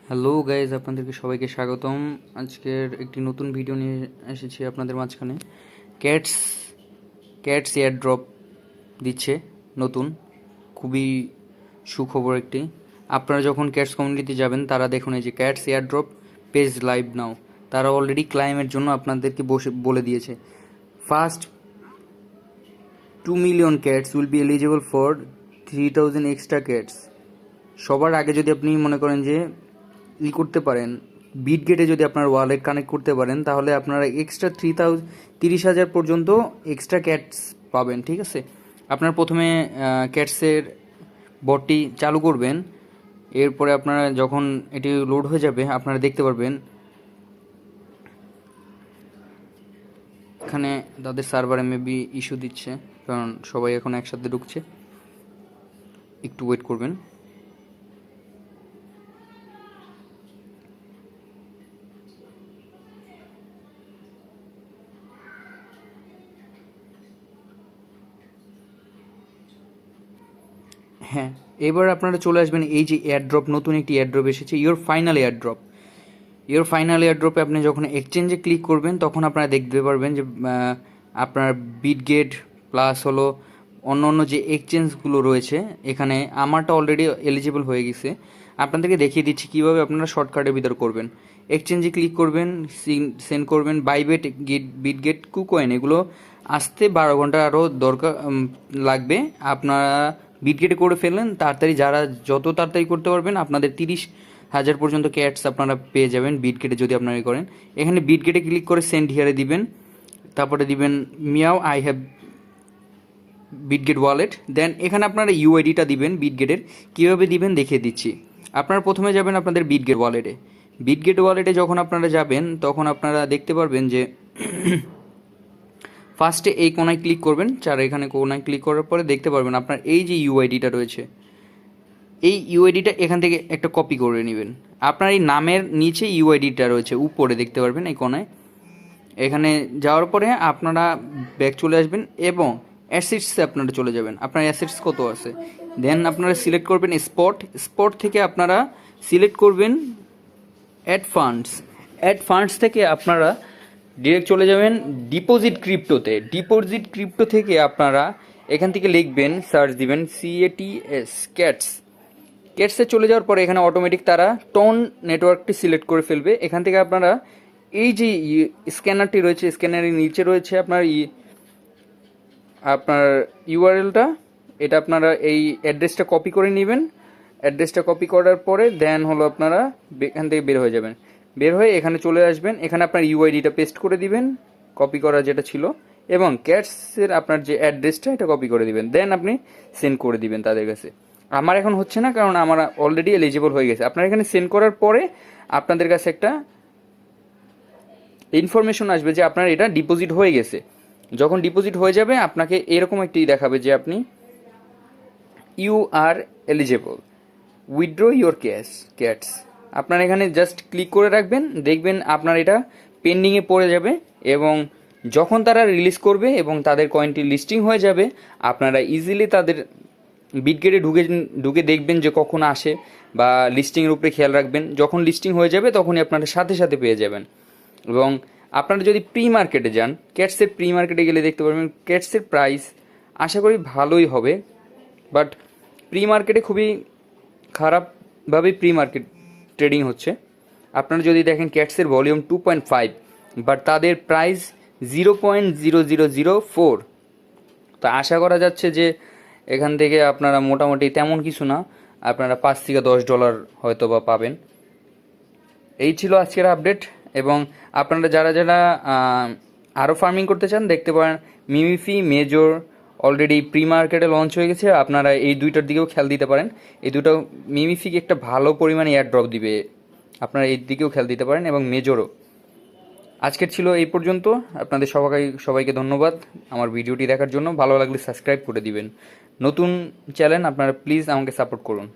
Hello guys, আপনাদেরকে সবাইকে স্বাগতম। আজকের একটি নতুন ভিডিও নিয়ে এসেছি আপনাদের মাঝখানে। ক্যাটস ক্যাটস এয়ারড্রপ দিচ্ছে নতুন, খুবই সুখবর একটি। আপনারা যখন ক্যাটস কমিউনিটিতে যাবেন তারা দেখুন এই যে cats airdrop page live now. তারা অলরেডি ক্লাইমের জন্য আপনাদেরকে বলে দিয়েছে। First 2 million cats will be eligible for 3000 extra cats. সবার আগে যদি আপনি মনে করেন যে করতে পারেন, বিট গেটে যদি আপনার ওয়ালেট কানেক্ট করতে পারেন, তাহলে আপনারা এক্সট্রা 30,000 পর্যন্ত এক্সট্রা ক্যাটস পাবেন। ঠিক আছে, আপনার প্রথমে ক্যাটসের বটটি চালু করবেন। এরপরে আপনারা যখন এটি লোড হয়ে যাবে আপনারা দেখতে পারবেন এখানে তাদের সার্ভারে মেবি ইস্যু দিচ্ছে, কারণ সবাই এখন একসাথে ঢুকছে। একটু ওয়েট করবেন। হ্যাঁ, এবার আপনারা চলে আসবেন এই যে এয়ারড্রপ, নতুন একটি এয়ারড্রপ এসেছে, your final airdrop. Your final এয়ারড্রপে আপনি যখন এক্সচেঞ্জে ক্লিক করবেন তখন আপনারা দেখতে পারবেন যে আপনার বিটগেট প্লাস হলো অন্য অন্য যে এক্সচেঞ্জগুলো রয়েছে, এখানে আমারটা অলরেডি এলিজিবল হয়ে গেছে। আপনাদেরকে দেখিয়ে দিচ্ছি কীভাবে আপনারা শর্টকাটের ভিতর করবেন। এক্সচেঞ্জে ক্লিক করবেন, সেন্ড করবেন। বাইবেট, বিটগেট, কুকয়েন এগুলো আসতে 12 ঘন্টা আরও দরকার লাগবে। আপনারা বিটগেটে করে ফেললেন তাড়াতাড়ি, যারা যত তাড়াতাড়ি করতে পারবেন আপনাদের 30,000 পর্যন্ত ক্যাটস আপনারা পেয়ে যাবেন বিটগেটে যদি আপনারা করেন। এখানে বিটগেটে ক্লিক করে সেন্ড হিয়ারে দিবেন, তারপরে দিবেন মিয়াও I have Bitget wallet. Then এখানে আপনারা ইউআইডিটা দিবেন বিটগেটের। কীভাবে দিবেন দেখিয়ে দিচ্ছি। আপনারা প্রথমে যাবেন আপনাদের বিটগেট ওয়ালেটে। বিটগেট ওয়ালেটে যখন আপনারা যাবেন তখন আপনারা দেখতে পারবেন যে ফার্স্টে এই কোনায় ক্লিক করবেন। এখানে কোনায় ক্লিক করার পরে দেখতে পারবেন আপনার এই যে ইউআইডিটা রয়েছে, এই ইউআইডিটা এখান থেকে একটা কপি করে নেবেন। আপনার এই নামের নিচে ইউআইডিটা রয়েছে উপরে দেখতে পারবেন এই কোনায়। এখানে যাওয়ার পরে আপনারা ব্যাক চলে আসবেন এবং অ্যাসেটসে আপনারা চলে যাবেন। আপনার অ্যাসেটস কত আছে, দেন আপনারা সিলেক্ট করবেন স্পট থেকে আপনারা সিলেক্ট করবেন অ্যাড ফান্ডস থেকে আপনারা ডিরেক্ট চলে যাবেন ডিপোজিট ক্রিপ্টোতে। ডিপোজিট ক্রিপ্টো থেকে আপনারা এখান থেকে লিখবেন, সার্চ দিবেন ক্যাটসে চলে যাওয়ার পরে এখানে অটোমেটিক তারা টোন নেটওয়ার্কটি সিলেক্ট করে ফেলবে। এখান থেকে আপনারা এই যে স্ক্যানারটি রয়েছে, স্ক্যানারের নিচে রয়েছে আপনার ইউআরএলটা, এটা আপনারা এই অ্যাড্রেসটা কপি করে নেবেন। অ্যাড্রেসটা কপি করার পরে দেন হলো আপনারা এখান থেকে বের হয়ে যাবেন। বের হয়ে এখানে চলে আসবেন, এখানে আপনার ইউআইডিটা পেস্ট করে দিবেন, কপি করা যেটা ছিল, এবং ক্যাটসের আপনার যে অ্যাড্রেসটা এটা কপি করে দিবেন। দেন আপনি সেন্ড করে দিবেন তাদের কাছে। আমার এখন হচ্ছে না, কারণ আমার অলরেডি এলিজিবল হয়ে গেছে। আপনার এখানে সেন্ড করার পরে আপনাদের কাছে একটা ইনফরমেশন আসবে যে আপনার এটা ডিপোজিট হয়ে গেছে। যখন ডিপোজিট হয়ে যাবে আপনাকে এরকম একটি দেখাবে যে আপনি you are eligible withdraw your cats. আপনার এখানে জাস্ট ক্লিক করে রাখবেন, দেখবেন আপনার এটা পেন্ডিংয়ে পড়ে যাবে, এবং যখন তারা রিলিজ করবে এবং তাদের কয়েনটি লিস্টিং হয়ে যাবে আপনারা ইজিলি তাদের বিটগেটে ঢুকে দেখবেন যে কখন আসে, বা লিস্টিংয়ের উপরে খেয়াল রাখবেন। যখন লিস্টিং হয়ে যাবে তখনই আপনারা সাথে সাথে পেয়ে যাবেন। এবং আপনারা যদি প্রি মার্কেটে যান, ক্যাটসের প্রি মার্কেটে গেলে দেখতে পারবেন ক্যাটসের প্রাইস আশা করি ভালোই হবে, বাট প্রি মার্কেটে খুবই খারাপভাবে প্রি মার্কেট ট্রেডিং হচ্ছে। আপনারা যদি দেখেন ক্যাটসের ভলিউম 2.5, বাট তাদের প্রাইস 0.0004। তো আশা করা যাচ্ছে যে এখান থেকে আপনারা মোটামুটি তেমন কিছু না, আপনারা $5 থেকে $10 হয়তো বা পাবেন। এই ছিল আজকের আপডেট। এবং আপনারা যারা যারা আরও ফার্মিং করতে চান দেখতে পারেন মিমিফি, মেজর অলরেডি প্রি মার্কেটে লঞ্চ হয়ে গেছে। আপনারা এই দুইটার দিকেও খেয়াল দিতে পারেন। এই দুটো মিমিফিকে একটা ভালো পরিমাণে এয়ার ড্রপ দিবে, আপনারা এই দিকেও খেয়াল দিতে পারেন, এবং মেজরও। আজকের ছিল এই পর্যন্ত। আপনাদের সবাইকে ধন্যবাদ আমার ভিডিওটি দেখার জন্য। ভালো লাগলে সাবস্ক্রাইব করে দিবেন। নতুন চ্যানেল, আপনারা প্লিজ আমাকে সাপোর্ট করুন।